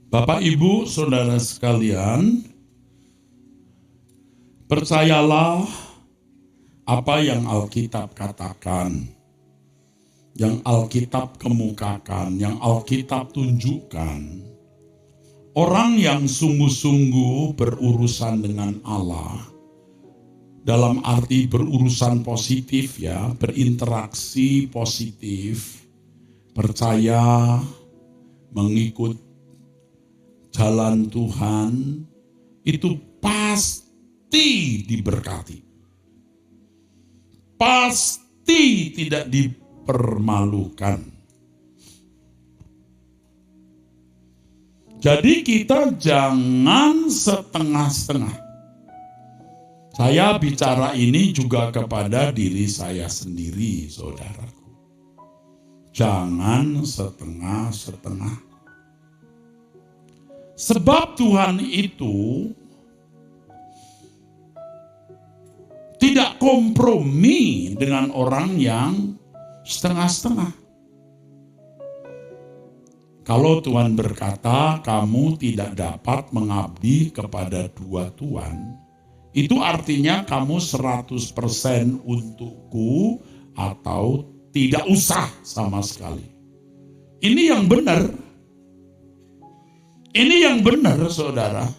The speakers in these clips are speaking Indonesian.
Bapak, Ibu, Saudara sekalian, percayalah apa yang Alkitab katakan, yang Alkitab kemukakan, yang Alkitab tunjukkan. Orang yang sungguh-sungguh berurusan dengan Allah, dalam arti berurusan positif ya, berinteraksi positif, percaya, mengikut jalan Tuhan, itu pasti diberkati. Pasti tidak dipermalukan. Jadi kita jangan setengah-setengah. Saya bicara ini juga kepada diri saya sendiri, saudaraku. Jangan setengah-setengah. Sebab Tuhan itu tidak kompromi dengan orang yang setengah-setengah. Kalau Tuhan berkata, kamu tidak dapat mengabdi kepada dua Tuhan, itu artinya kamu 100% untukku atau tidak usah sama sekali. Ini yang benar. Ini yang benar, saudara.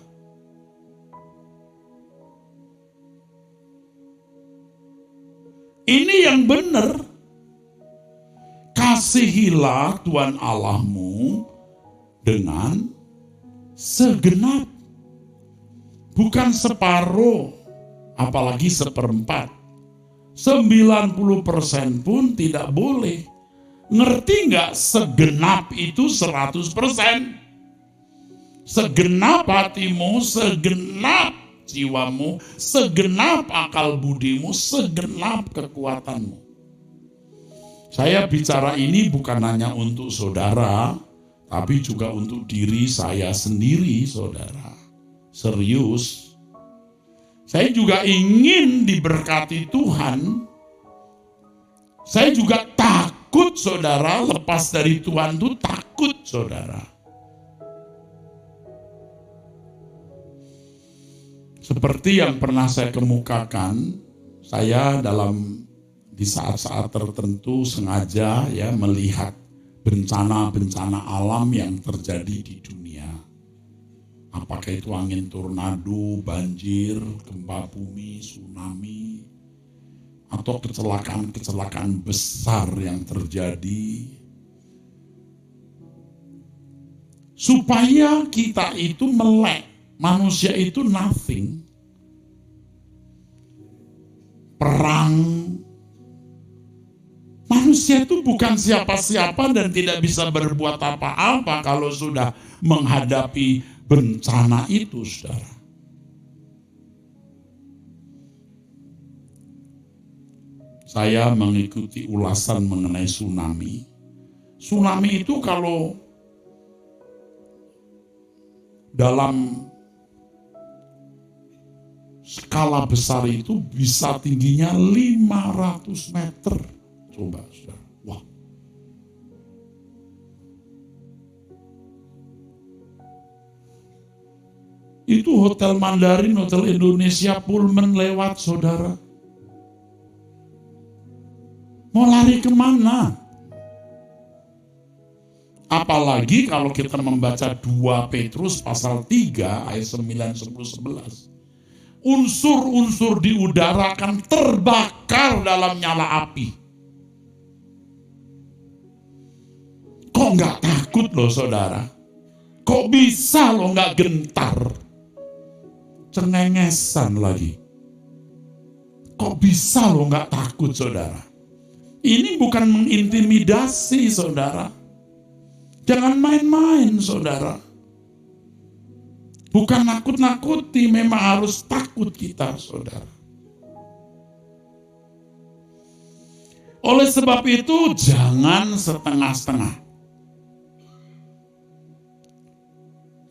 Ini yang benar. Kasihilah Tuhan Allahmu dengan segenap. Bukan separuh, apalagi seperempat. 90% pun tidak boleh. Ngerti nggak? Segenap itu 100%. Segenap hatimu, segenap jiwamu, segenap akal budimu, segenap kekuatanmu. Saya bicara ini bukan hanya untuk saudara, tapi juga untuk diri saya sendiri, saudara. Serius. Saya juga ingin diberkati Tuhan. Saya juga takut, saudara, lepas dari Tuhan itu takut, saudara. Seperti yang pernah saya kemukakan, saya di saat-saat tertentu sengaja ya melihat bencana-bencana alam yang terjadi di dunia. Apakah itu angin tornado, banjir, gempa bumi, tsunami, atau kecelakaan-kecelakaan besar yang terjadi. Supaya kita itu melek. Manusia itu nothing. Perang. Manusia itu bukan siapa-siapa dan tidak bisa berbuat apa-apa kalau sudah menghadapi bencana itu, saudara. Saya mengikuti ulasan mengenai tsunami. Tsunami itu kalau dalam skala besar itu bisa tingginya 500 meter. Coba, saudara. Wah. Itu Hotel Mandarin, Hotel Indonesia, Pullman lewat, saudara. Mau lari kemana? Apalagi kalau kita membaca 2 Petrus pasal 3 ayat 9, 10, 11. Unsur-unsur di udara akan terbakar dalam nyala api. Kok nggak takut loh, saudara? Kok bisa lo nggak gentar? Cengengesan lagi. Kok bisa lo nggak takut, saudara? Ini bukan mengintimidasi, saudara. Jangan main-main, saudara. Bukan nakut-nakuti, memang harus takut kita, saudara. Oleh sebab itu, jangan setengah-setengah.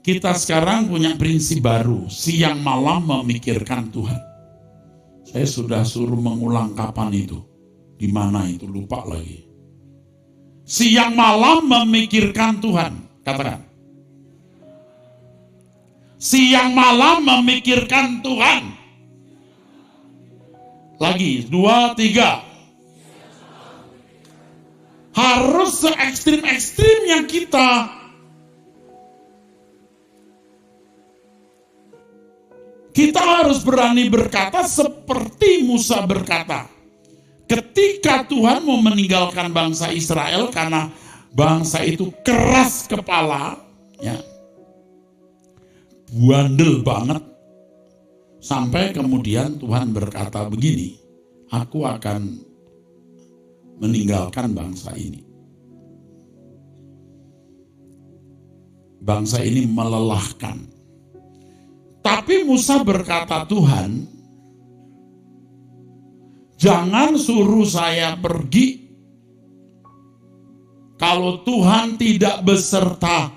Kita sekarang punya prinsip baru, siang malam memikirkan Tuhan. Saya sudah suruh mengulang kapan itu. Di mana itu, lupa lagi. Siang malam memikirkan Tuhan. Katakan. siang malam memikirkan Tuhan. Lagi, 2, 3. Harus se-ekstrim-ekstrimnya kita. Kita harus berani berkata seperti Musa berkata. Ketika Tuhan mau meninggalkan bangsa Israel karena bangsa itu keras kepala, ya, bandel banget, sampai kemudian Tuhan berkata begini, aku akan meninggalkan bangsa ini. Bangsa ini melelahkan. Tapi Musa berkata, Tuhan, jangan suruh saya pergi kalau Tuhan tidak beserta.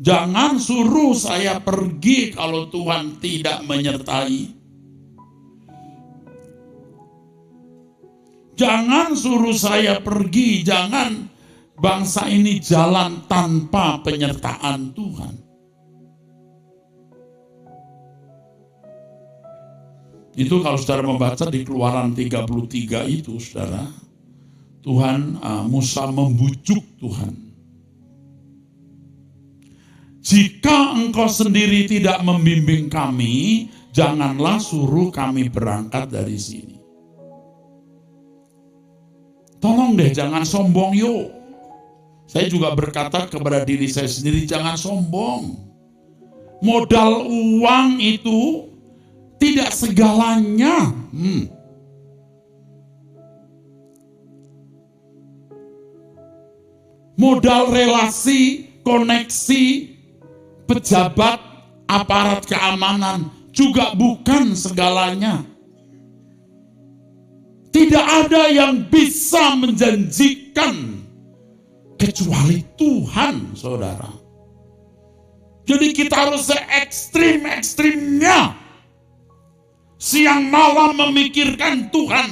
Jangan suruh saya pergi kalau Tuhan tidak menyertai. Jangan suruh saya pergi, jangan bangsa ini jalan tanpa penyertaan Tuhan. Itu kalau saudara membaca di Keluaran 33 itu, saudara, Tuhan, Musa membujuk Tuhan. Jika engkau sendiri tidak membimbing kami, janganlah suruh kami berangkat dari sini. Tolong deh, jangan sombong yuk. Saya juga berkata kepada diri saya sendiri, jangan sombong. Modal uang itu tidak segalanya. Modal relasi, koneksi, pejabat, aparat keamanan juga bukan segalanya. Tidak ada yang bisa menjanjikan kecuali Tuhan, saudara. Jadi kita harus se-ekstrim-ekstrimnya. Siang malam memikirkan Tuhan.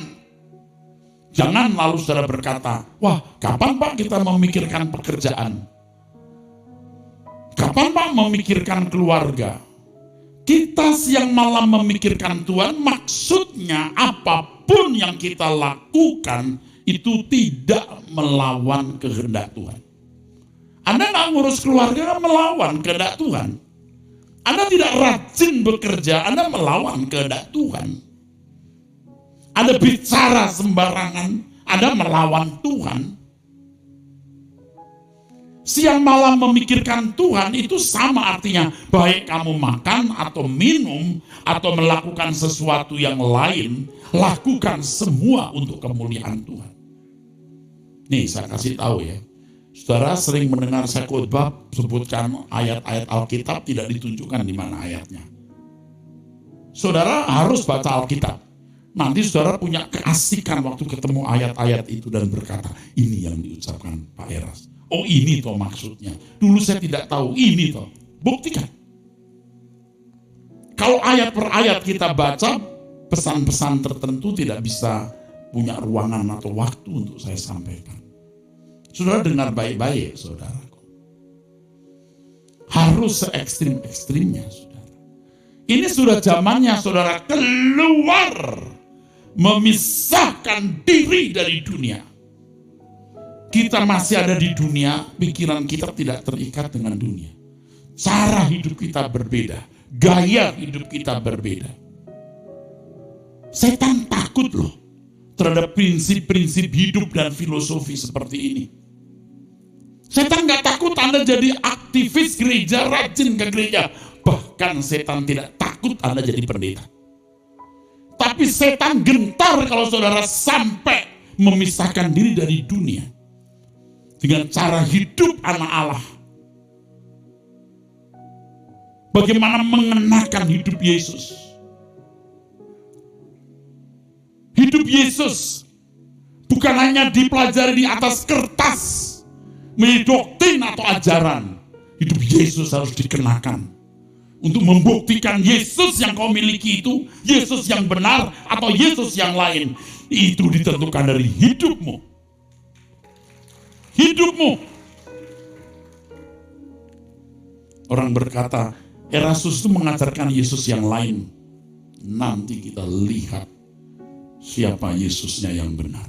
Jangan lalu saudara berkata, wah, kapan Pak kita memikirkan pekerjaan? Kapan Pak memikirkan keluarga? Kita siang malam memikirkan Tuhan, maksudnya apapun yang kita lakukan itu tidak melawan kehendak Tuhan. Anda nggak ngurus keluarga, melawan kehendak Tuhan. Anda tidak rajin bekerja, Anda melawan kehendak Tuhan. Anda bicara sembarangan, Anda melawan Tuhan. Siang malam memikirkan Tuhan itu sama artinya, baik kamu makan atau minum atau melakukan sesuatu yang lain, lakukan semua untuk kemuliaan Tuhan. Nih saya kasih tahu ya, saudara sering mendengar saya khotbah sebutkan ayat-ayat Alkitab, tidak ditunjukkan di mana ayatnya. Saudara harus baca Alkitab. Nanti saudara punya keasikan waktu ketemu ayat-ayat itu dan berkata, ini yang diucapkan Pak Eras. Oh ini toh maksudnya. Dulu saya tidak tahu, ini toh. Buktikan. Kalau ayat per ayat kita baca, pesan-pesan tertentu tidak bisa punya ruangan atau waktu untuk saya sampaikan. Saudara dengar baik-baik, saudaraku. Harus se-ekstrim-ekstrimnya, saudara. Ini sudah zamannya saudara keluar, memisahkan diri dari dunia. Kita masih ada di dunia, pikiran kita tidak terikat dengan dunia. Cara hidup kita berbeda, gaya hidup kita berbeda. Setan takut loh terhadap prinsip-prinsip hidup dan filosofi seperti ini. Setan gak takut Anda jadi aktivis gereja, rajin ke gereja. Bahkan setan tidak takut Anda jadi pendeta. Tapi setan gentar kalau saudara sampai memisahkan diri dari dunia dengan cara hidup anak Allah. Bagaimana mengenakan hidup Yesus. Hidup Yesus bukan hanya dipelajari di atas kertas, menjadi doktrin atau ajaran. Hidup Yesus harus dikenakan. Untuk membuktikan Yesus yang kau miliki itu, Yesus yang benar atau Yesus yang lain. Itu ditentukan dari hidupmu. Hidupmu. Orang berkata, Erastus itu mengajarkan Yesus yang lain. Nanti kita lihat siapa Yesusnya yang benar.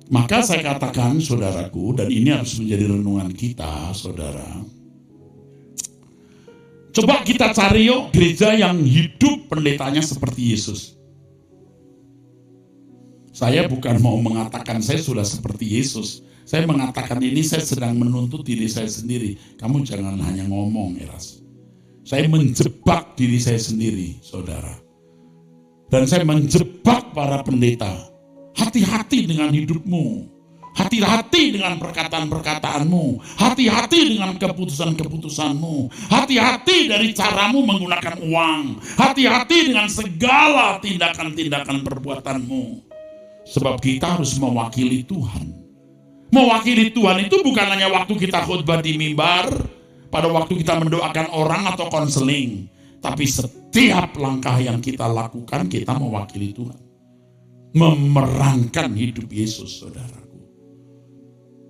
Maka saya katakan, saudaraku, dan ini harus menjadi renungan kita, saudara. Coba kita cari yuk gereja yang hidup pendetanya seperti Yesus. Saya bukan mau mengatakan saya sudah seperti Yesus. Saya mengatakan ini, saya sedang menuntut diri saya sendiri. Kamu jangan hanya ngomong, Eras. Saya menjebak diri saya sendiri, saudara. Dan saya menjebak para pendeta. Hati-hati dengan hidupmu. Hati-hati dengan perkataan-perkataanmu. Hati-hati dengan keputusan-keputusanmu. Hati-hati dari caramu menggunakan uang. Hati-hati dengan segala tindakan-tindakan perbuatanmu. Sebab kita harus mewakili Tuhan. Mewakili Tuhan itu bukan hanya waktu kita khotbah di mimbar, pada waktu kita mendoakan orang atau konseling. Tapi setiap langkah yang kita lakukan, kita mewakili Tuhan. Memerankan hidup Yesus, saudaraku.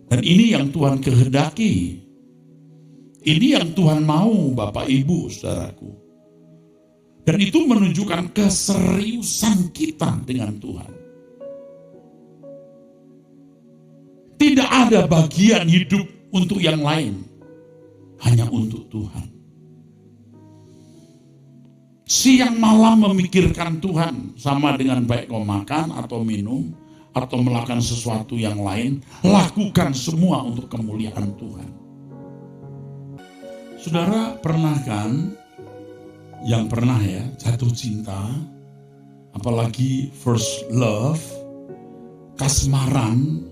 Dan ini yang Tuhan kehendaki. Ini yang Tuhan mau, Bapak Ibu, saudaraku. Dan itu menunjukkan keseriusan kita dengan Tuhan. Tidak ada bagian hidup untuk yang lain. Hanya untuk Tuhan. Siang malam memikirkan Tuhan. Sama dengan baik kau makan atau minum. Atau melakukan sesuatu yang lain. Lakukan semua untuk kemuliaan Tuhan. Saudara pernah kan? Yang pernah ya jatuh cinta. Apalagi first love. Kasmaran.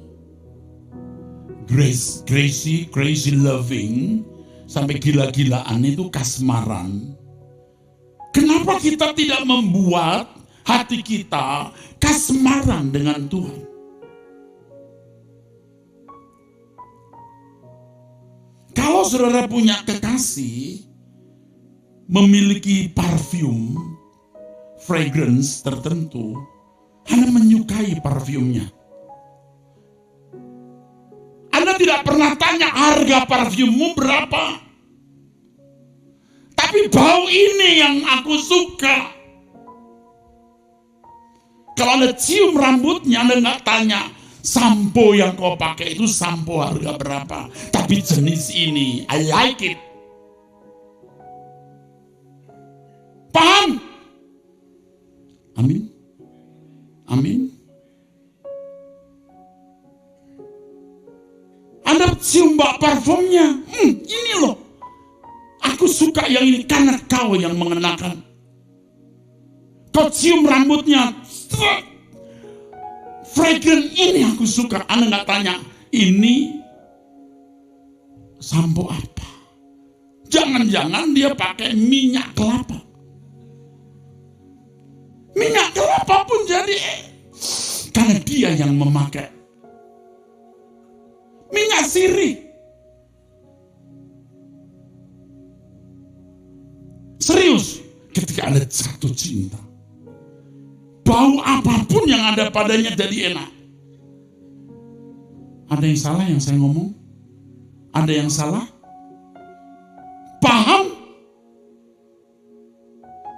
Crazy loving, sampai gila-gilaan itu kasmaran. Kenapa kita tidak membuat hati kita kasmaran dengan Tuhan? Kalau saudara punya kekasih, memiliki parfum, fragrance tertentu, Anda menyukai parfumnya. Anda tidak pernah tanya harga parfummu berapa. Tapi bau ini yang aku suka. Kalau Anda cium rambutnya, Anda nggak tanya, sampo yang kau pakai itu sampo harga berapa. Tapi jenis ini, I like it. Paham? Amin. Amin. Anda cium bak parfumnya, ini loh. Aku suka yang ini karena kau yang mengenakan. Kau cium rambutnya, fragrant ini aku suka. Anda nggak tanya, ini sampo apa? Jangan-jangan dia pakai minyak kelapa. Minyak kelapa pun jadi, karena dia yang memakai. Minyak sirih. Serius, ketika Anda jatuh cinta, bau apapun yang ada padanya jadi enak. Ada yang salah yang saya ngomong? Ada yang salah? Paham?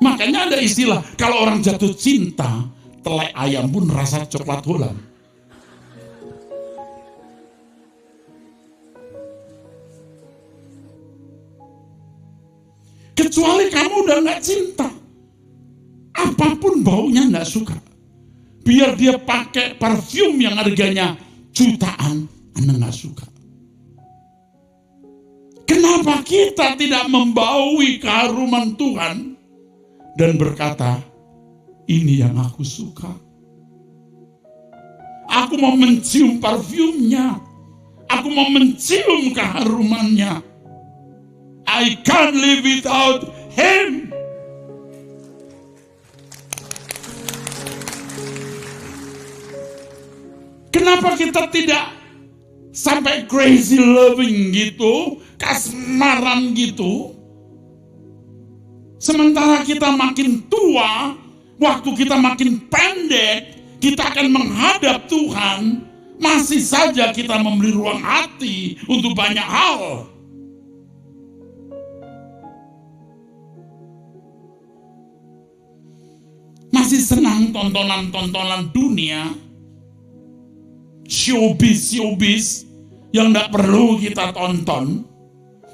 Makanya ada istilah, kalau orang jatuh cinta, telai ayam pun rasa coklat Holland. Kecuali kamu udah gak cinta. Apapun baunya gak suka. Biar dia pakai parfum yang harganya jutaan, Anda gak suka. Kenapa kita tidak membaui keharuman Tuhan dan berkata, ini yang aku suka. Aku mau mencium parfumnya. Aku mau mencium keharumannya. I can't live without him. Kenapa kita tidak sampai crazy loving gitu, kasmaran gitu? Sementara kita makin tua, waktu kita makin pendek, kita akan menghadap Tuhan, Masih saja kita memberi ruang hati untuk banyak hal. Masih senang tontonan-tontonan dunia, showbiz yang tidak perlu kita tonton,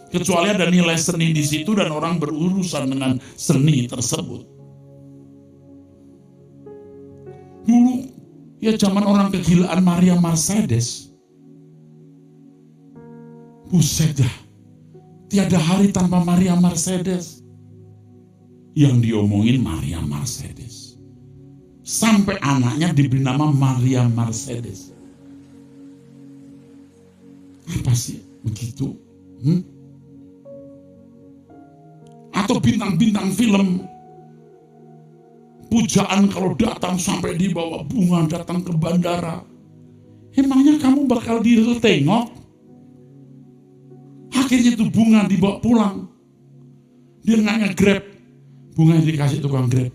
kecuali ada nilai seni di situ dan orang berurusan dengan seni tersebut. Dulu, ya zaman orang kegilaan Maria Mercedes, buset dah, tiada hari tanpa Maria Mercedes. Yang diomongin Maria Mercedes. Sampai anaknya diberi nama Maria Mercedes. Apa sih begitu? Atau bintang-bintang film, pujaan kalau datang sampai dibawa bunga datang ke bandara. Emangnya kamu bakal ditengok? Akhirnya itu bunga dibawa pulang. Dia nggak nge-grab, bunga dikasih tukang grab.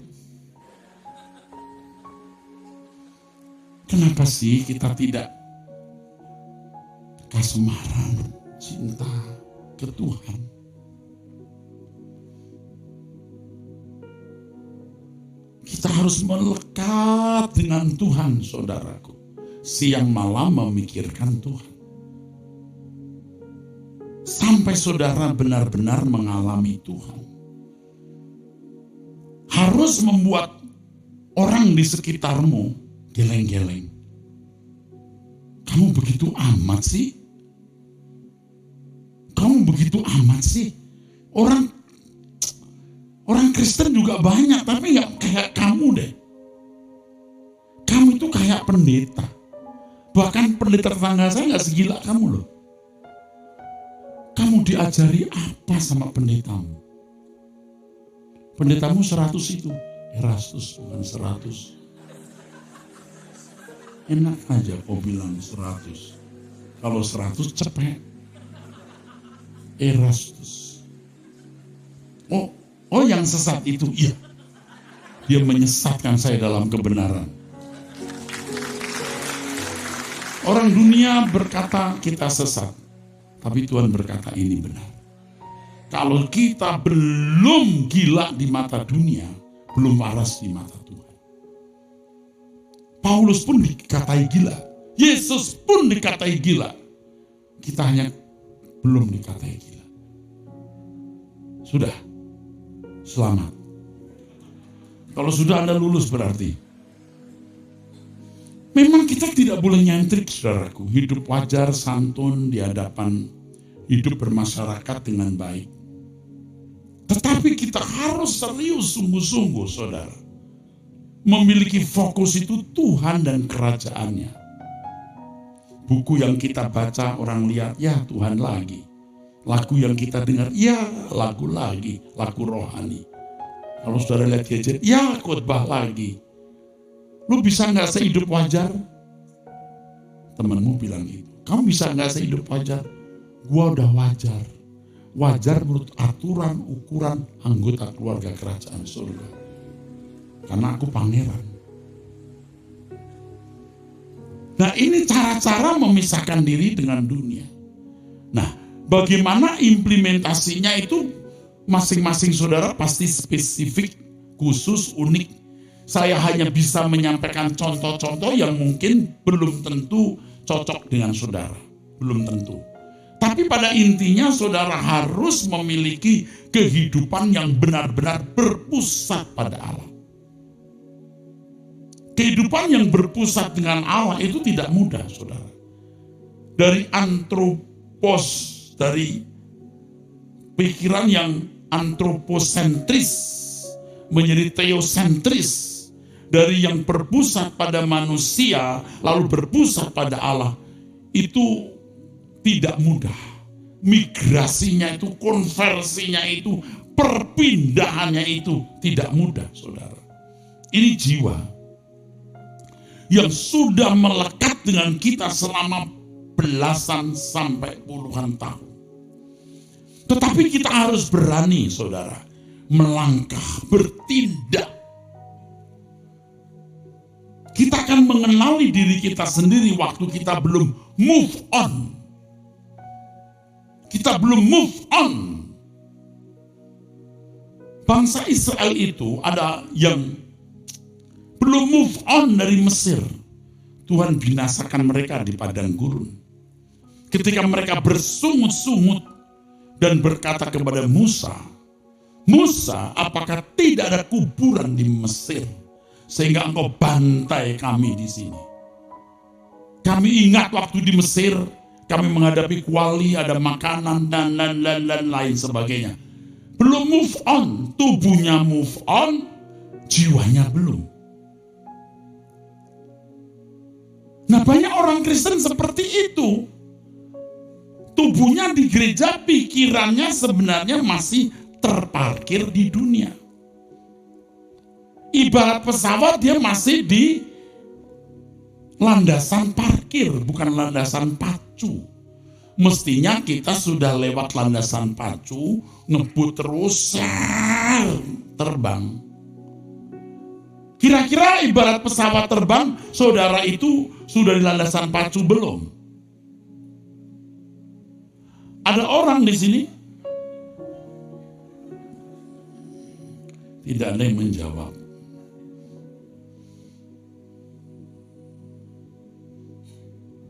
Kenapa sih kita tidak kasmaran cinta ke Tuhan? Kita harus melekat dengan Tuhan, saudaraku. Siang malam memikirkan Tuhan. Sampai saudara benar-benar mengalami Tuhan. Harus membuat orang di sekitarmu geleng-geleng. Kamu begitu amat sih? Kamu begitu amat sih? Orang Kristen juga banyak, tapi nggak kayak kamu deh. Kamu itu kayak pendeta. Bahkan pendeta tetangga saya nggak segila kamu loh. Kamu diajari apa sama pendetamu? Pendetamu 100 itu. Erastus bukan 100. Enak aja kau bilang 100. Kalau 100 cepet. Erastus. Oh yang sesat itu, iya. Dia menyesatkan saya dalam kebenaran. Orang dunia berkata kita sesat. Tapi Tuhan berkata ini benar. Kalau kita belum gila di mata dunia, belum waras di mata Tuhan. Paulus pun dikatai gila. Yesus pun dikatai gila. Kita hanya belum dikatai gila. Sudah. Selamat. Kalau sudah Anda lulus berarti. Memang kita tidak boleh nyentrik, saudaraku. Hidup wajar, santun, di hadapan, hidup bermasyarakat dengan baik. Tetapi kita harus serius sungguh-sungguh, saudara. Memiliki fokus itu Tuhan dan kerajaannya. Buku yang kita baca orang lihat, ya Tuhan lagi. Lagu yang kita dengar, ya lagu lagi, lagu rohani. Kalau saudara lihat gadget, ya khotbah lagi. Lu bisa nggak sehidup wajar? Temanmu bilang gitu. Kamu bisa nggak sehidup wajar? Gua udah wajar. Wajar menurut aturan, ukuran anggota keluarga kerajaan surga. Karena aku pangeran. Nah ini cara-cara memisahkan diri dengan dunia. Nah bagaimana implementasinya itu masing-masing saudara pasti spesifik, khusus, unik. Saya hanya bisa menyampaikan contoh-contoh yang mungkin belum tentu cocok dengan saudara. Belum tentu. Tapi pada intinya saudara harus memiliki kehidupan yang benar-benar berpusat pada Allah. Kehidupan yang berpusat dengan Allah itu tidak mudah, saudara. Dari antropos, dari pikiran yang antroposentris menjadi teosentris. Dari yang berpusat pada manusia lalu berpusat pada Allah, itu tidak mudah. Migrasinya itu, konversinya itu, perpindahannya itu tidak mudah, saudara. Ini jiwa yang sudah melekat dengan kita selama belasan sampai puluhan tahun. Tetapi kita harus berani, saudara, melangkah, bertindak. Kita akan mengenali diri kita sendiri waktu kita belum move on. Kita belum move on. Bangsa Israel itu ada yang belum move on dari Mesir. Tuhan binasakan mereka di padang gurun. Ketika mereka bersungut-sungut dan berkata kepada Musa, Musa, apakah tidak ada kuburan di Mesir sehingga engkau bantai kami di sini? Kami ingat waktu di Mesir, kami menghadapi kuali, ada makanan dan lain sebagainya. Belum move on, tubuhnya move on, jiwanya belum. Nah, banyak orang Kristen seperti itu. Tubuhnya di gereja, pikirannya sebenarnya masih terparkir di dunia. Ibarat pesawat, dia masih di landasan parkir, bukan landasan pacu. Mestinya kita sudah lewat landasan pacu, ngebut terus, terbang. Kira-kira ibarat pesawat terbang, saudara itu sudah di landasan pacu belum? Ada orang di sini? Tidak ada yang menjawab.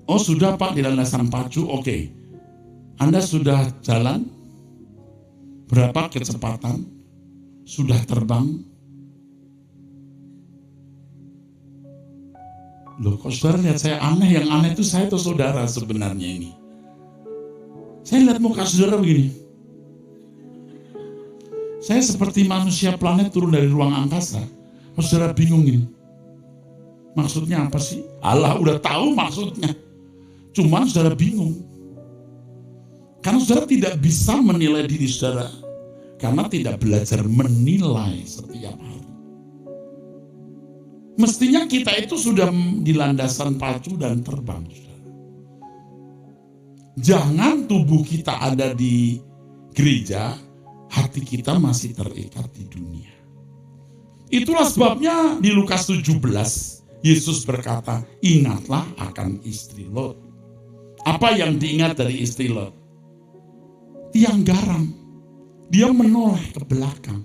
Oh sudah Pak, di landasan pacu, oke. Anda sudah jalan? Berapa kecepatan? Sudah terbang? Loh kok saudara lihat saya aneh? Yang aneh itu saya atau saudara sebenarnya ini? Saya lihat muka saudara begini. Saya seperti manusia planet turun dari ruang angkasa. Saudara bingung ini. Maksudnya apa sih? Allah udah tahu maksudnya. Cuman saudara bingung. Karena saudara tidak bisa menilai diri saudara. Karena tidak belajar menilai setiap hari. Mestinya kita itu sudah di landasan pacu dan terbang. Saudara. Jangan tubuh kita ada di gereja, hati kita masih terikat di dunia. Itulah sebabnya di Lukas 17, Yesus berkata, ingatlah akan istri Lot. Apa yang diingat dari istri Lot? Tiang garam. Dia menoleh ke belakang.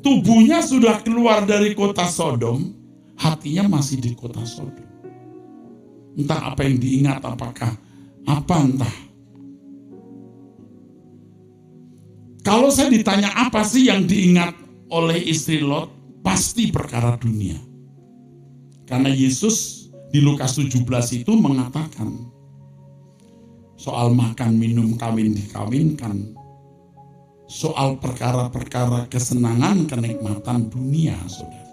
Tubuhnya sudah keluar dari kota Sodom, hatinya masih di kota Sodom. Entah apa yang diingat, apakah apa entah. Kalau saya ditanya apa sih yang diingat oleh istri Lot, pasti perkara dunia. Karena Yesus di Lukas 17 itu mengatakan soal makan, minum, kawin, dikawinkan. Soal perkara-perkara kesenangan, kenikmatan dunia, saudara.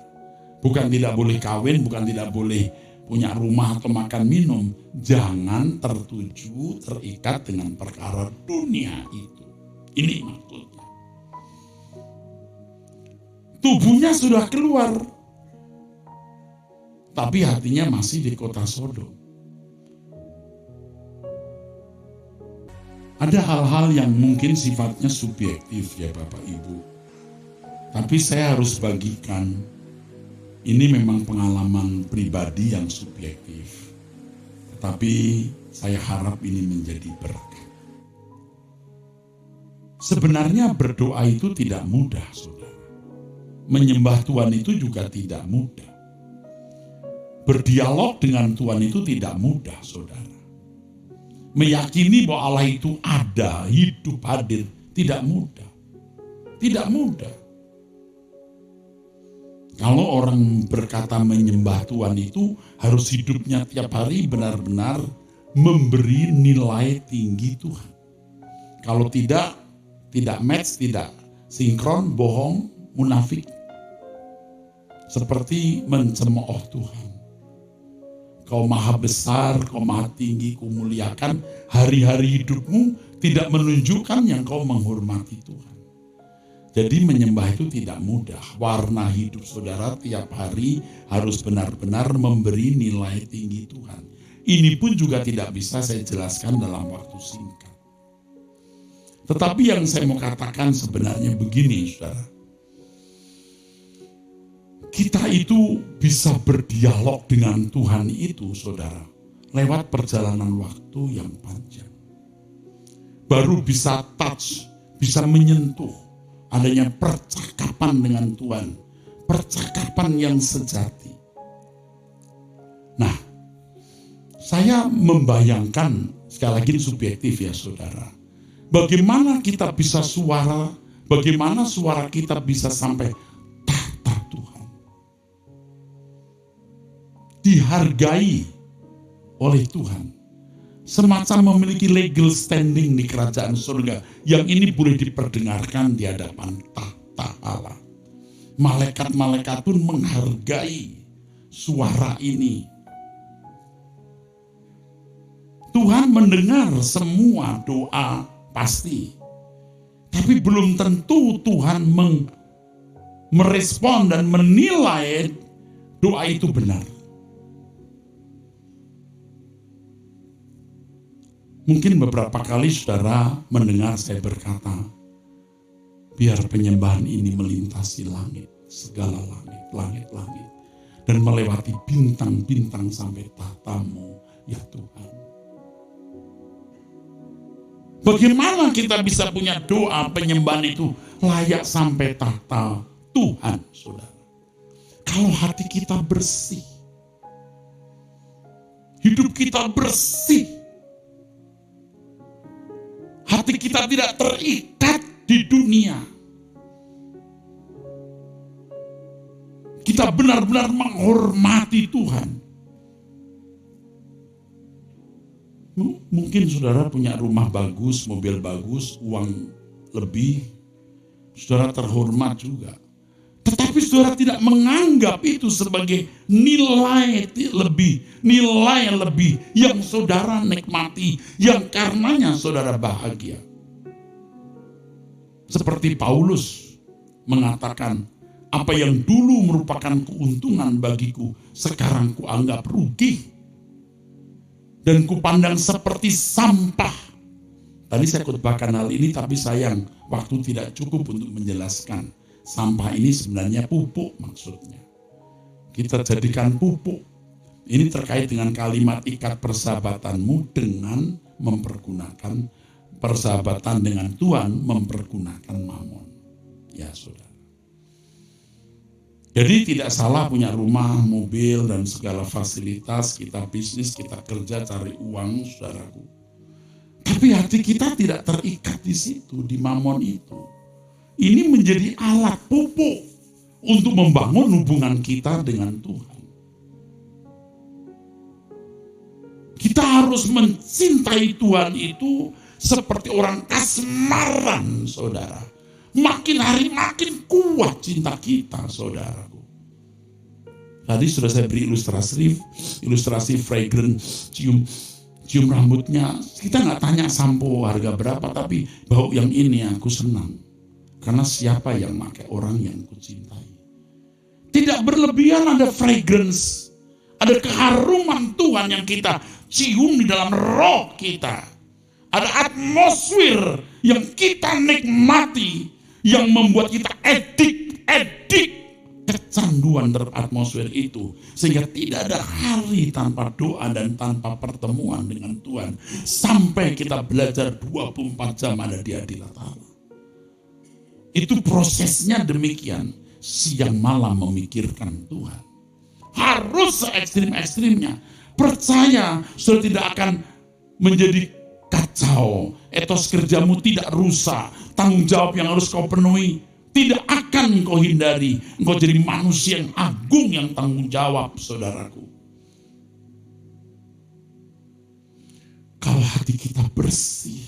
Bukan tidak boleh kawin, bukan tidak boleh punya rumah atau makan minum. Jangan tertuju, terikat dengan perkara dunia itu. Ini maksudnya. Tubuhnya sudah keluar, tapi hatinya masih di kota Sodom. Ada hal-hal yang mungkin sifatnya subjektif ya Bapak Ibu. Tapi saya harus bagikan, ini memang pengalaman pribadi yang subjektif. Tetapi saya harap ini menjadi berkat. Sebenarnya berdoa itu tidak mudah, saudara. Menyembah Tuhan itu juga tidak mudah. Berdialog dengan Tuhan itu tidak mudah, saudara. Meyakini bahwa Allah itu ada, hidup, hadir, tidak mudah. Tidak mudah. Kalau orang berkata menyembah Tuhan itu harus hidupnya tiap hari benar-benar memberi nilai tinggi Tuhan. Kalau tidak match, tidak sinkron, bohong, munafik. Seperti mencemooh Tuhan. Kau maha besar, kau maha tinggi, kau muliakan. Hari-hari hidupmu tidak menunjukkan yang kau menghormati Tuhan. Jadi menyembah itu tidak mudah. Warna hidup saudara tiap hari harus benar-benar memberi nilai tinggi Tuhan. Ini pun juga tidak bisa saya jelaskan dalam waktu singkat. Tetapi yang saya mau katakan sebenarnya begini, saudara. Kita itu bisa berdialog dengan Tuhan itu, saudara, lewat perjalanan waktu yang panjang. Baru bisa touch, bisa menyentuh adanya percakapan dengan Tuhan, percakapan yang sejati. Nah, saya membayangkan, sekali lagi subjektif ya saudara, bagaimana kita bisa bagaimana suara kita bisa sampai tahta Tuhan, dihargai oleh Tuhan, semacam memiliki legal standing di kerajaan surga, yang ini boleh diperdengarkan di hadapan tahta Allah. Malaikat-malaikat pun menghargai suara ini. Tuhan mendengar semua doa pasti, tapi belum tentu Tuhan merespon dan menilai doa itu benar. Mungkin beberapa kali saudara mendengar saya berkata, biar penyembahan ini melintasi langit, segala langit, dan melewati bintang-bintang sampai tahta-Mu, ya Tuhan. Bagaimana kita bisa punya doa penyembahan itu layak sampai tahta Tuhan, saudara? Kalau hati kita bersih, hidup kita bersih, hati kita tidak terikat di dunia, kita benar-benar menghormati Tuhan. Mungkin saudara punya rumah bagus, mobil bagus, uang lebih, saudara terhormat juga. Tetapi saudara tidak menganggap itu sebagai nilai lebih yang saudara nikmati, yang karenanya saudara bahagia. Seperti Paulus mengatakan, apa yang dulu merupakan keuntungan bagiku, sekarang kuanggap rugi. Dan kupandang seperti sampah. Tadi saya khotbahkan hal ini, tapi sayang waktu tidak cukup untuk menjelaskan. Sampah ini sebenarnya pupuk maksudnya. Kita jadikan pupuk. Ini terkait dengan kalimat ikat persahabatanmu dengan mempergunakan persahabatan dengan Tuhan, mempergunakan mamon. Ya saudara. Jadi tidak salah punya rumah, mobil, dan segala fasilitas, kita bisnis, kita kerja, cari uang, saudaraku. Tapi hati kita tidak terikat di situ, di mamon itu. Ini menjadi alat pupuk untuk membangun hubungan kita dengan Tuhan. Kita harus mencintai Tuhan itu seperti orang kasmaran, saudara. Makin hari makin kuat cinta kita, saudaraku. Tadi sudah saya beri ilustrasi fragrance, cium rambutnya. Kita nggak tanya sampo harga berapa, tapi bau yang ini aku senang. Karena siapa yang pakai orang yang kucintai. Tidak berlebihan, ada fragrance, ada keharuman Tuhan yang kita cium di dalam roh kita. Ada atmosfer yang kita nikmati, yang membuat kita edik kecanduan terhadap atmosfer itu. Sehingga tidak ada hari tanpa doa dan tanpa pertemuan dengan Tuhan. Sampai kita belajar 24 jam ada di hadirat Allah. Itu prosesnya demikian. Siang malam memikirkan Tuhan. Harus se-ekstrim-ekstrimnya. Percaya sudah tidak akan menjadi kacau, etos kerjamu tidak rusak, tanggung jawab yang harus kau penuhi tidak akan kau hindari. Engkau jadi manusia yang agung, yang tanggung jawab, saudaraku. Kalau hati kita bersih,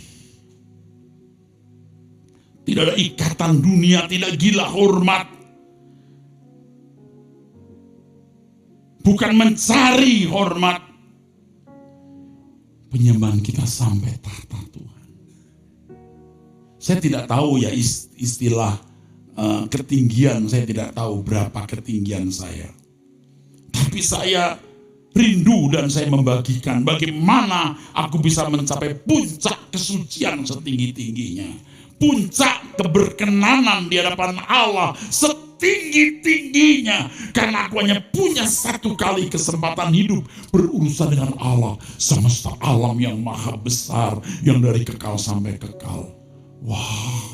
tidak ada ikatan dunia, tidak gila hormat, bukan mencari hormat, penyembahan kita sampai tahta Tuhan. Saya tidak tahu ya istilah ketinggian, saya tidak tahu berapa ketinggian saya. Tapi saya rindu dan saya membagikan bagaimana aku bisa mencapai puncak kesucian setinggi-tingginya. Puncak keberkenanan di hadapan Allah setinggi-tingginya. Karena aku hanya punya satu kali kesempatan hidup berurusan dengan Allah, semesta alam yang maha besar, yang dari kekal sampai kekal. Wah.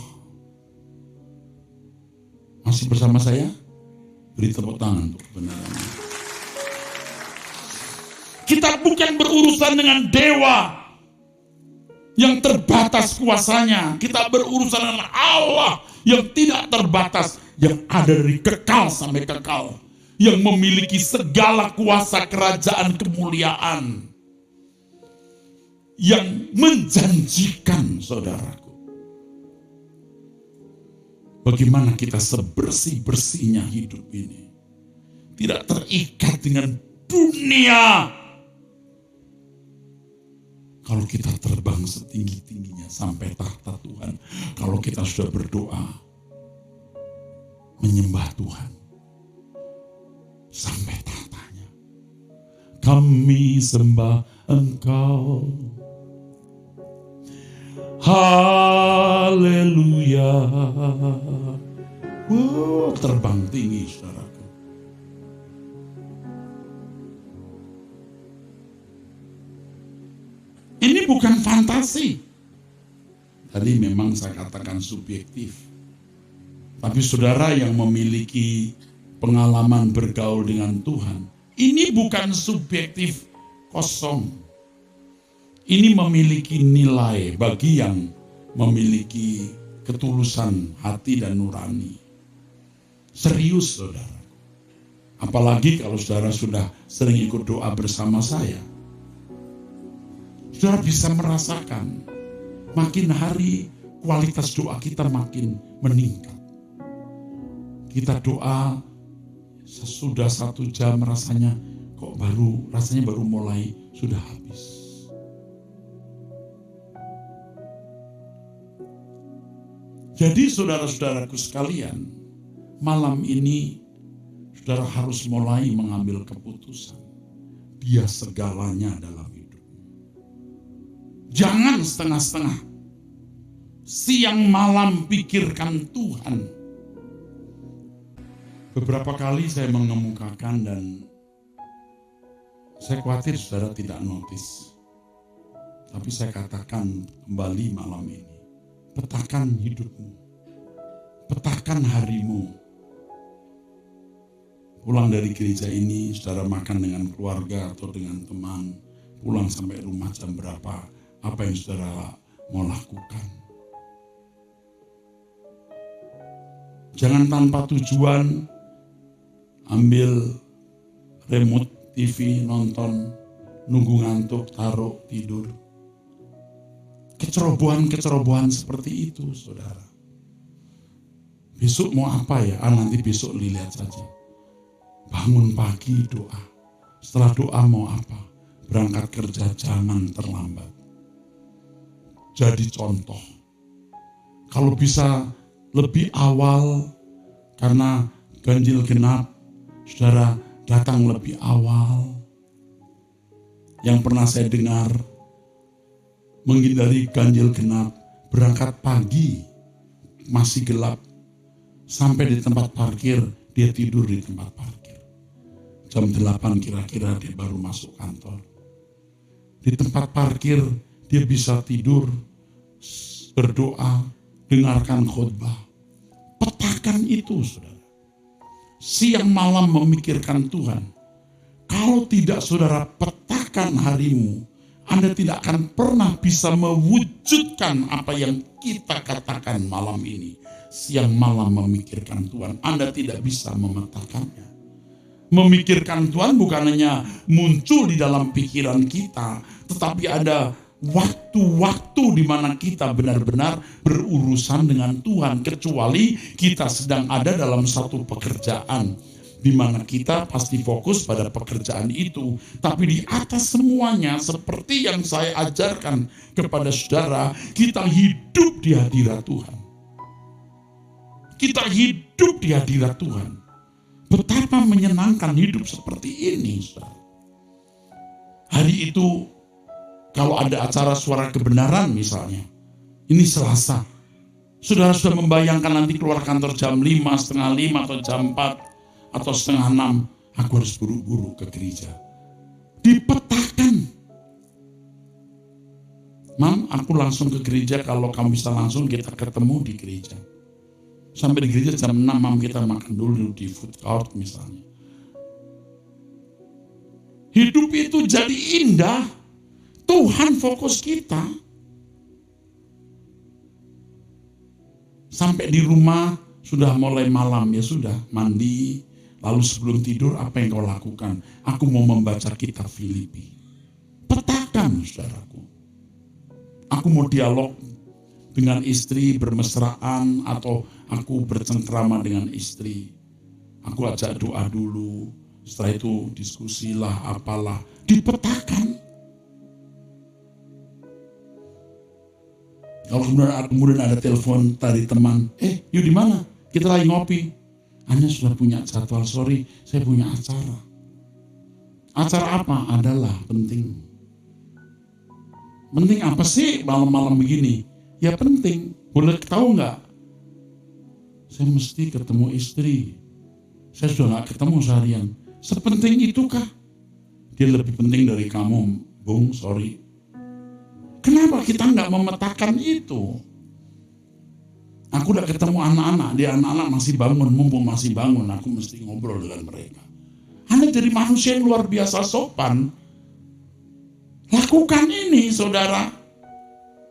Masih bersama saya? Beri tepuk tangan untuk kebenarannya. Kita bukan berurusan dengan dewa yang terbatas kuasanya. Kita berurusan dengan Allah yang tidak terbatas, yang ada dari kekal sampai kekal, yang memiliki segala kuasa, kerajaan, kemuliaan, yang menjanjikan, saudaraku. Bagaimana kita sebersih-bersihnya hidup ini, tidak terikat dengan dunia. Kalau kita terbang setinggi-tingginya sampai tahta Tuhan, kalau kita sudah berdoa, menyembah Tuhan, sampai tahtanya. Kami sembah Engkau. Haleluya. Wow, terbang tinggi, saudaraku. Ini bukan fantasi. Tadi memang saya katakan subjektif. Tapi saudara yang memiliki pengalaman bergaul dengan Tuhan, ini bukan subjektif kosong. Ini memiliki nilai bagi yang memiliki ketulusan hati dan nurani. Serius, saudara. Apalagi kalau saudara sudah sering ikut doa bersama saya. Saudara bisa merasakan makin hari kualitas doa kita makin meningkat. Kita doa sesudah 1 jam rasanya baru mulai sudah habis. Jadi saudara-saudaraku sekalian, malam ini saudara harus mulai mengambil keputusan. Dia segalanya dalam hidup. Jangan setengah-setengah. Siang malam pikirkan Tuhan. Beberapa kali saya mengemukakan dan saya khawatir saudara tidak notice. Tapi saya katakan kembali malam ini. Petakan hidupmu. Petakan harimu. Pulang dari gereja ini, saudara makan dengan keluarga atau dengan teman. Pulang sampai rumah jam berapa? Apa yang saudara mau lakukan? Jangan tanpa tujuan ambil remote TV, nonton, nunggu ngantuk, taruh, tidur. Kecerobohan-kecerobohan seperti itu, saudara. Besok mau apa ya? Nanti besok lihat saja. Bangun pagi doa. Setelah doa mau apa? Berangkat kerja, jangan terlambat. Jadi contoh. Kalau bisa lebih awal, karena ganjil genap, saudara datang lebih awal. Yang pernah saya dengar, menghindari ganjil genap, berangkat pagi, masih gelap, sampai di tempat parkir, dia tidur di tempat parkir. Jam 8 kira-kira dia baru masuk kantor. Di tempat parkir, dia bisa tidur, berdoa, dengarkan khotbah. Petakan itu, saudara. Siang malam memikirkan Tuhan. Kalau tidak saudara petakan harimu, Anda tidak akan pernah bisa mewujudkan apa yang kita katakan malam ini. Siang malam memikirkan Tuhan, Anda tidak bisa memetakannya. Memikirkan Tuhan bukan hanya muncul di dalam pikiran kita, tetapi ada waktu-waktu di mana kita benar-benar berurusan dengan Tuhan, kecuali kita sedang ada dalam satu pekerjaan di mana kita pasti fokus pada pekerjaan itu. Tapi di atas semuanya, seperti yang saya ajarkan kepada saudara, kita hidup di hadirat Tuhan. Kita hidup di hadirat Tuhan. Betapa menyenangkan hidup seperti ini, saudara. Hari itu kalau ada acara suara kebenaran misalnya, ini Selasa, Saudara sudah membayangkan nanti keluar kantor jam 5, setengah 5 atau jam 4 atau setengah 6. Aku harus buru-buru ke gereja. Dipetakan. Mam, aku langsung ke gereja, kalau kamu bisa langsung kita ketemu di gereja. Sampai di gereja jam 6, mam, kita makan dulu di food court misalnya. Hidup itu jadi indah. Tuhan fokus kita. Sampai di rumah sudah mulai malam, ya sudah mandi. Lalu sebelum tidur apa yang kau lakukan? Aku mau membaca kitab Filipi. Petakan, saudaraku. Aku mau dialog dengan istri bermesraan atau aku bercengkrama dengan istri. Aku ajak doa dulu. Setelah itu diskusilah apalah. Dipetakan. Kalau kemudian ada telepon dari teman, yuk di mana? Kita lagi ngopi. Anda sudah punya jadwal, sorry, saya punya acara. Acara apa? Adalah penting. Penting apa sih malam-malam begini? Ya penting. Boleh tahu nggak? Saya mesti ketemu istri. Saya sudah nggak ketemu seharian. Sepenting itukah? Dia lebih penting dari kamu, Bung, sorry. Kenapa kita nggak memetakan itu? Aku udah ketemu anak-anak, dia anak-anak masih bangun, mumpung masih bangun, aku mesti ngobrol dengan mereka. Anda jadi manusia yang luar biasa sopan. Lakukan ini, saudara.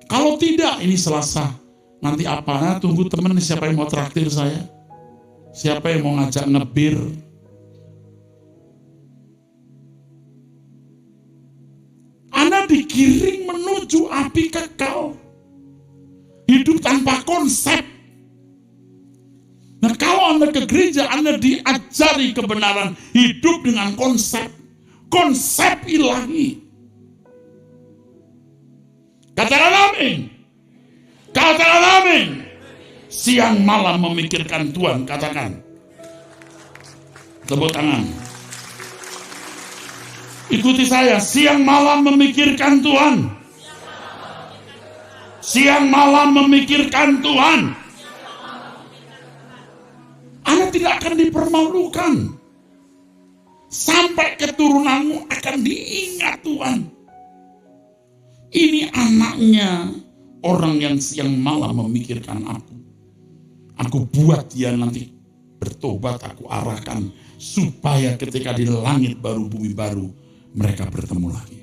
Kalau tidak, ini Selasa. Nanti apa? Nah, tunggu teman, siapa yang mau traktir saya? Siapa yang mau ngajak ngebir? Anda digiring menuju api kekal. Hidup tanpa konsep. Nah, kalau Anda ke gereja, Anda diajari kebenaran hidup dengan konsep. Konsep ilahi. Katakan amin. Katakan amin. Siang malam memikirkan Tuhan, katakan. Tepuk tangan. Ikuti saya, siang malam memikirkan Tuhan. Siang malam memikirkan Tuhan. Anda tidak akan dipermalukan. Sampai keturunanmu akan diingat Tuhan. Ini anaknya orang yang siang malam memikirkan aku. Aku buat dia nanti bertobat, aku arahkan. Supaya ketika di langit baru, bumi baru, mereka bertemu lagi.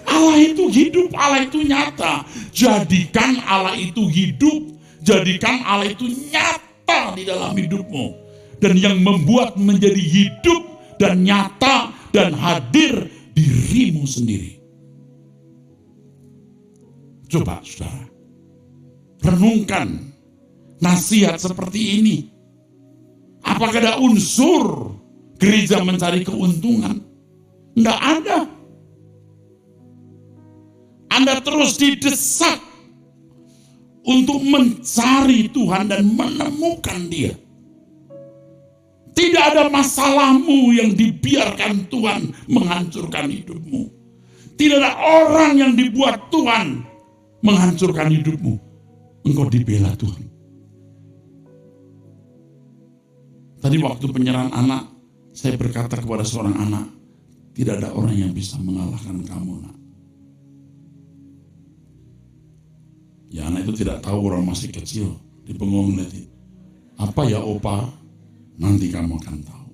Allah itu hidup, Allah itu nyata. Jadikan Allah itu hidup, jadikan Allah itu nyata di dalam hidupmu. Dan yang membuat menjadi hidup dan nyata dan hadir dirimu sendiri. Coba saudara, renungkan nasihat seperti ini. Apakah ada unsur gereja mencari keuntungan? Enggak ada. Anda terus didesak untuk mencari Tuhan dan menemukan Dia. Tidak ada masalahmu yang dibiarkan Tuhan menghancurkan hidupmu. Tidak ada orang yang dibuat Tuhan menghancurkan hidupmu. Engkau dibela Tuhan. Tadi waktu penyerahan anak, saya berkata kepada seorang anak, tidak ada orang yang bisa mengalahkan kamu, nak. Ya, anak itu tidak tahu, orang masih kecil, dibengong nanti. Apa ya opa? Nanti kamu akan tahu.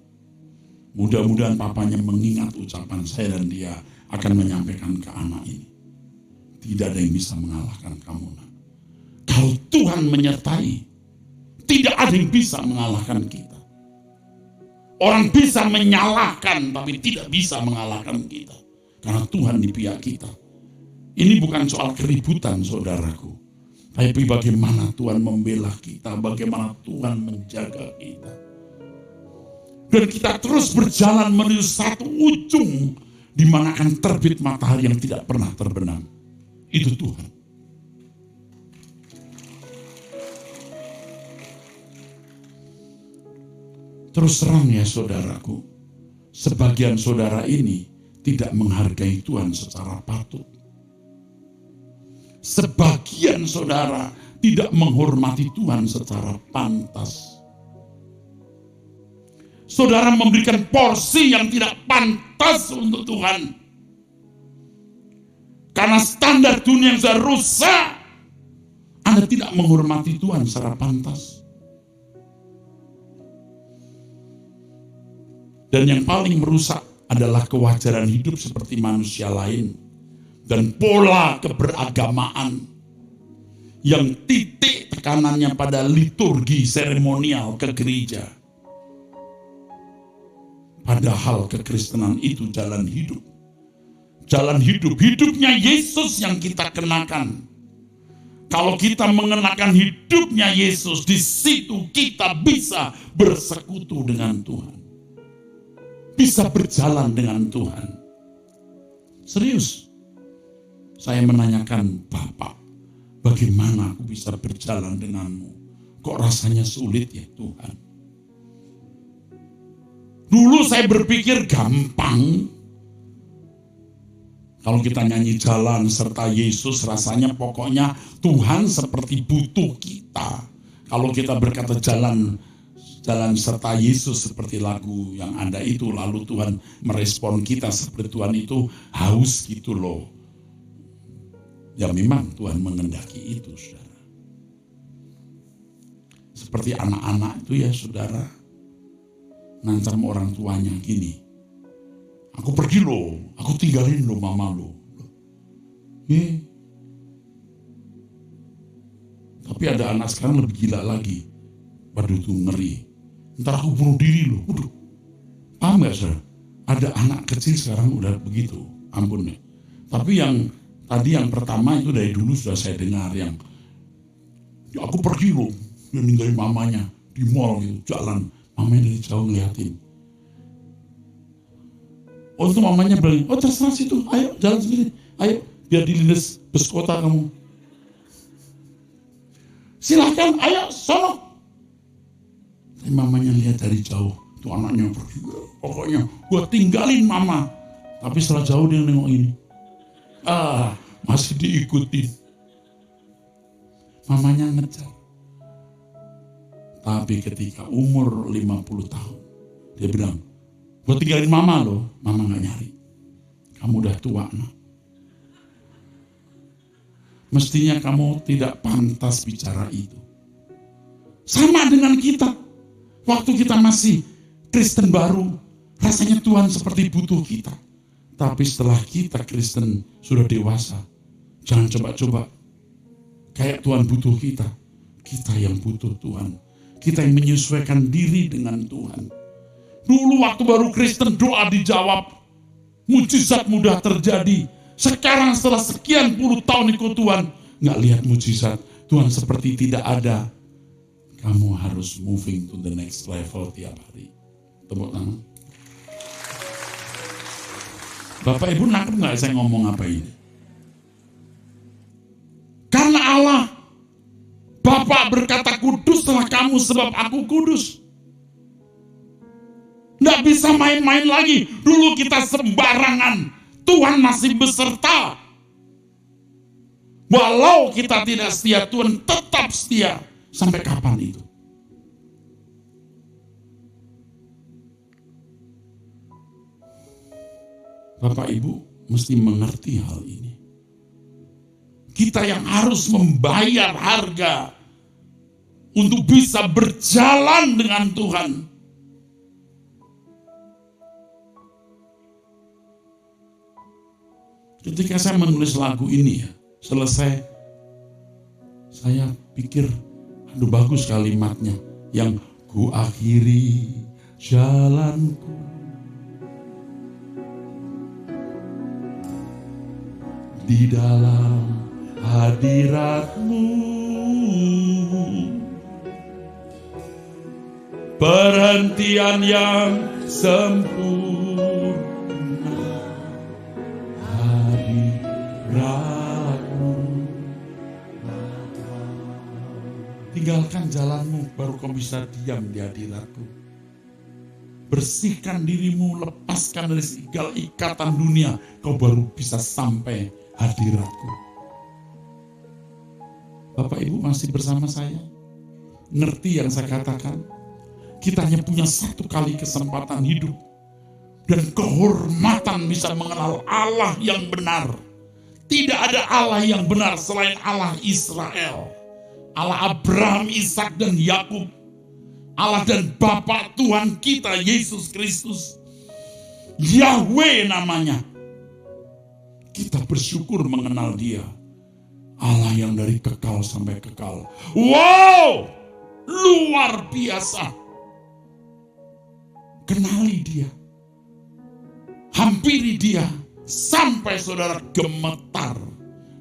Mudah-mudahan papanya mengingat ucapan saya dan dia akan menyampaikan ke anak ini. Tidak ada yang bisa mengalahkan kamu, nak. Kalau Tuhan menyertai, tidak ada yang bisa mengalahkan kita. Orang bisa menyalahkan, tapi tidak bisa mengalahkan kita. Karena Tuhan di pihak kita. Ini bukan soal keributan, saudaraku. Tapi bagaimana Tuhan membela kita, bagaimana Tuhan menjaga kita. Dan kita terus berjalan menuju satu ujung, di mana akan terbit matahari yang tidak pernah terbenam. Itu Tuhan. Terus terang ya saudaraku, sebagian saudara ini tidak menghargai Tuhan secara patut. sebagian saudara tidak menghormati Tuhan secara pantas. Saudara memberikan porsi yang tidak pantas untuk Tuhan. Karena standar dunia yang sudah rusak, Anda tidak menghormati Tuhan secara pantas. Dan yang paling merusak adalah kewajaran hidup seperti manusia lain. Dan pola keberagamaan yang titik tekanannya pada liturgi seremonial ke gereja. Padahal kekristenan itu jalan hidup. Jalan hidup, hidupnya Yesus yang kita kenakan. Kalau kita mengenakan hidupnya Yesus, di situ kita bisa bersekutu dengan Tuhan. Bisa berjalan dengan Tuhan. Serius. Saya menanyakan, Bapak, bagaimana aku bisa berjalan denganmu? Kok rasanya sulit ya Tuhan? Dulu saya berpikir gampang. Kalau kita nyanyi jalan serta Yesus, rasanya pokoknya Tuhan seperti butuh kita. Kalau kita berkata jalan serta Yesus seperti lagu yang ada itu, lalu Tuhan merespon kita seperti Tuhan itu haus gitu loh. Ya memang Tuhan mengendaki itu, saudara. Seperti anak-anak itu ya saudara, ngancam orang tuanya gini, aku pergi loh, aku tinggalin loh mama loh. Tapi ada anak sekarang lebih gila lagi. Waduh tuh ngeri. Ntar aku bunuh diri loh. Waduh. Paham gak saudara? Ada anak kecil sekarang udah begitu. Ampun deh. Tapi yang tadi yang pertama itu dari dulu sudah saya dengar yang ya aku pergi loh. Dia ninggalin mamanya di mall gitu, jalan. Mamanya dari jauh ngeliatin. Oh itu mamanya bilang, oh terserah situ, ayo jalan sendiri. Ayo biar dilindas bus kota kamu. Silahkan, ayo sono. Tapi mamanya lihat dari jauh, tuh anaknya pergi. Pokoknya gua tinggalin mama. Tapi setelah jauh dia nengok ini. Masih diikutin. Mamanya ngejar. Tapi ketika umur 50 tahun, dia bilang, gua tinggalin mama loh. Mama gak nyari. Kamu udah tua, nak. Mestinya kamu tidak pantas bicara itu. Sama dengan kita. Waktu kita masih Kristen baru, rasanya Tuhan seperti butuh kita. Tapi setelah kita Kristen sudah dewasa, jangan coba-coba kayak Tuhan butuh kita. Kita yang butuh Tuhan. Kita yang menyesuaikan diri dengan Tuhan. Dulu waktu baru Kristen doa dijawab. Mujizat mudah terjadi. Sekarang setelah sekian puluh tahun ikut Tuhan, nggak lihat mujizat. Tuhan seperti tidak ada. Kamu harus moving to the next level tiap hari. Tepuk tangan. Bapak Ibu nangkep nggak saya ngomong apa ini? Karena Allah, Bapak berkata kuduslah kamu sebab aku kudus. Nggak bisa main-main lagi. Dulu kita sembarangan. Tuhan masih beserta. Walau kita tidak setia, Tuhan tetap setia. Sampai kapan itu? Bapak Ibu mesti mengerti hal ini. Kita yang harus membayar harga untuk bisa berjalan dengan Tuhan. Ketika saya menulis lagu ini ya, selesai saya pikir, aduh bagus kalimatnya. Yang ku akhiri jalanku di dalam hadirat-Mu, perhentian yang sempurna hadirat-Mu. Tinggalkan jalanmu, baru kau bisa diam di hadirat-Ku. Bersihkan dirimu, lepaskan dari segala ikatan dunia, kau baru bisa sampai hadirat-Ku. Bapak Ibu masih bersama saya? Ngerti yang saya katakan? Kita hanya punya satu kali kesempatan hidup. Dan kehormatan bisa mengenal Allah yang benar. Tidak ada Allah yang benar selain Allah Israel. Allah Abraham, Ishak, dan Yakub. Allah dan Bapa Tuhan kita Yesus Kristus. Yahweh namanya. Kita bersyukur mengenal Dia. Allah yang dari kekal sampai kekal. Wow! Luar biasa. Kenali Dia. Hampiri Dia. Sampai saudara gemetar.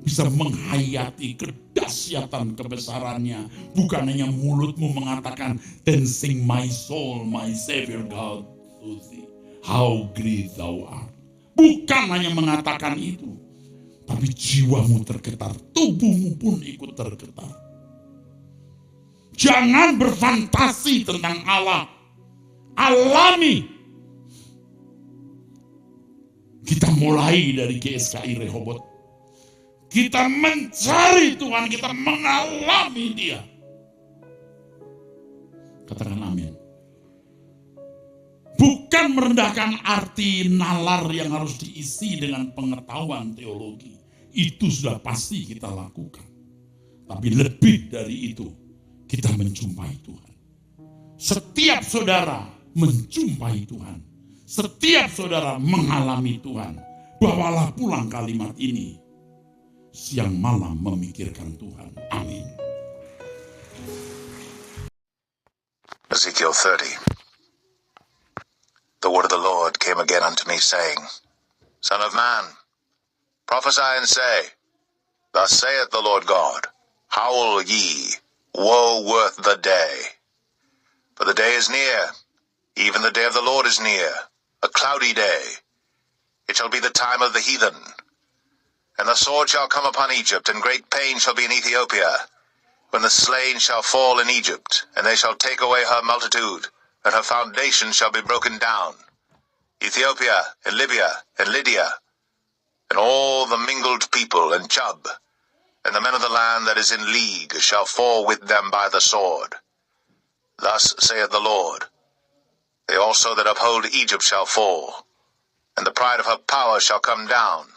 Bisa menghayati kedahsyatan kebesarannya. Bukan hanya mulutmu mengatakan, "Then sing my soul, my Savior God to thee. How great thou art." Bukan hanya mengatakan itu. Tapi jiwamu tergetar. Tubuhmu pun ikut tergetar. Jangan berfantasi tentang Allah. Alami. Kita mulai dari GSKI Rehoboth. Kita mencari Tuhan, kita mengalami Dia. Katakan amin. Bukan merendahkan arti nalar yang harus diisi dengan pengetahuan teologi. Itu sudah pasti kita lakukan. Tapi lebih dari itu, kita menjumpai Tuhan. Setiap saudara menjumpai Tuhan. Setiap saudara mengalami Tuhan. Bawalah pulang kalimat ini. Siang malam memikirkan Tuhan. Amin. Ezekiel 30. The word of the Lord came again unto me, saying, Son of man, prophesy and say, Thus saith the Lord God, Howl ye, woe worth the day. For the day is near, even the day of the Lord is near, a cloudy day. It shall be the time of the heathen. And the sword shall come upon Egypt, and great pain shall be in Ethiopia, when the slain shall fall in Egypt, and they shall take away her multitude, and her foundation shall be broken down. Ethiopia, and Libya, and Lydia, and all the mingled people, and Chub, and the men of the land that is in league, shall fall with them by the sword. Thus saith the Lord, They also that uphold Egypt shall fall, and the pride of her power shall come down.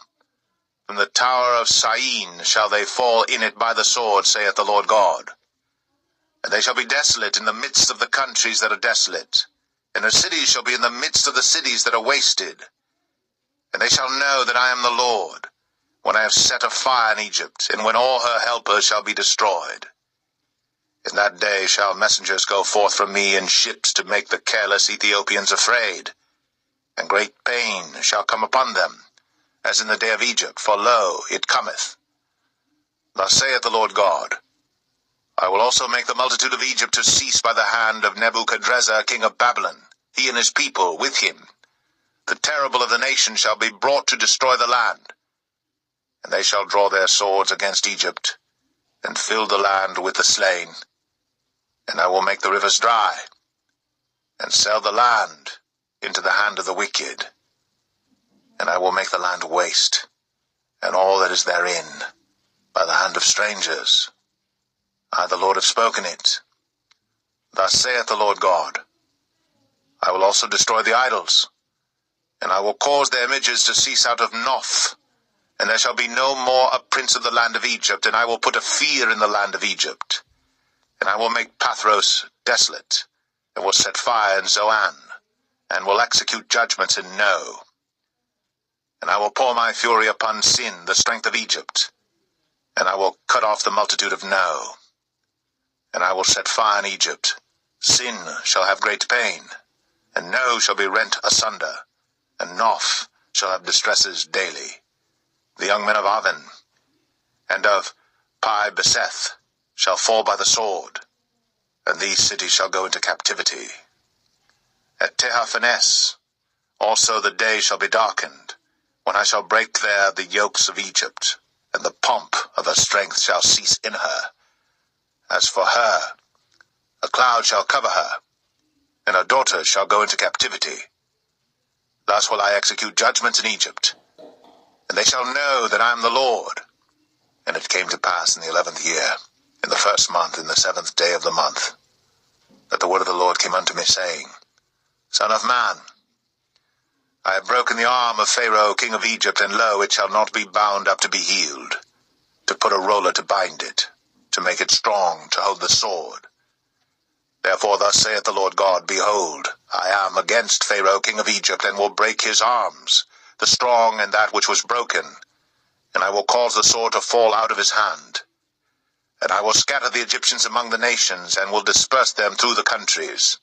From the tower of Syene shall they fall in it by the sword, saith the Lord God. And they shall be desolate in the midst of the countries that are desolate, and her cities shall be in the midst of the cities that are wasted. And they shall know that I am the Lord, when I have set a fire in Egypt, and when all her helpers shall be destroyed. In that day shall messengers go forth from me in ships to make the careless Ethiopians afraid, and great pain shall come upon them, as in the day of Egypt, for lo, it cometh. Thus saith the Lord God, I will also make the multitude of Egypt to cease by the hand of Nebuchadrezzar king of Babylon, he and his people with him. The terrible of the nation shall be brought to destroy the land, and they shall draw their swords against Egypt, and fill the land with the slain. And I will make the rivers dry, and sell the land into the hand of the wicked. And I will make the land waste, and all that is therein, by the hand of strangers. I, the Lord, have spoken it. Thus saith the Lord God, I will also destroy the idols, and I will cause their images to cease out of Noth, and there shall be no more a prince of the land of Egypt, and I will put a fear in the land of Egypt. And I will make Pathros desolate, and will set fire in Zoan, and will execute judgments in No. And I will pour my fury upon Sin, the strength of Egypt, and I will cut off the multitude of No. And I will set fire in Egypt. Sin shall have great pain, and No shall be rent asunder, and Noph shall have distresses daily. The young men of Aven and of Pi Beseth shall fall by the sword, and these cities shall go into captivity. At Tehaphnehes also the day shall be darkened, when I shall break there the yokes of Egypt, and the pomp of her strength shall cease in her. As for her, a cloud shall cover her, and her daughters shall go into captivity. Thus will I execute judgments in Egypt, and they shall know that I am the Lord. And it came to pass in the 11th year, in the 1st month, in the 7th day of the month, that the word of the Lord came unto me, saying, Son of man, I have broken the arm of Pharaoh king of Egypt, and lo, it shall not be bound up to be healed, to put a roller to bind it, to make it strong, to hold the sword. Therefore thus saith the Lord God, Behold, I am against Pharaoh king of Egypt, and will break his arms, the strong and that which was broken, and I will cause the sword to fall out of his hand. And I will scatter the Egyptians among the nations, and will disperse them through the countries.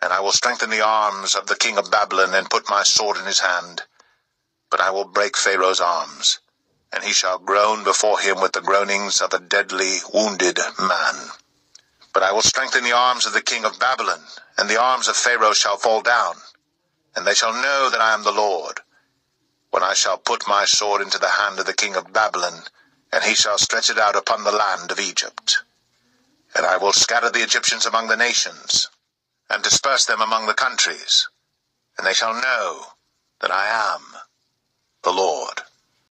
And I will strengthen the arms of the king of Babylon, and put my sword in his hand. But I will break Pharaoh's arms, and he shall groan before him with the groanings of a deadly wounded man. But I will strengthen the arms of the king of Babylon, and the arms of Pharaoh shall fall down, and they shall know that I am the Lord, when I shall put my sword into the hand of the king of Babylon, and he shall stretch it out upon the land of Egypt. And I will scatter the Egyptians among the nations, and disperse them among the countries, and they shall know that I am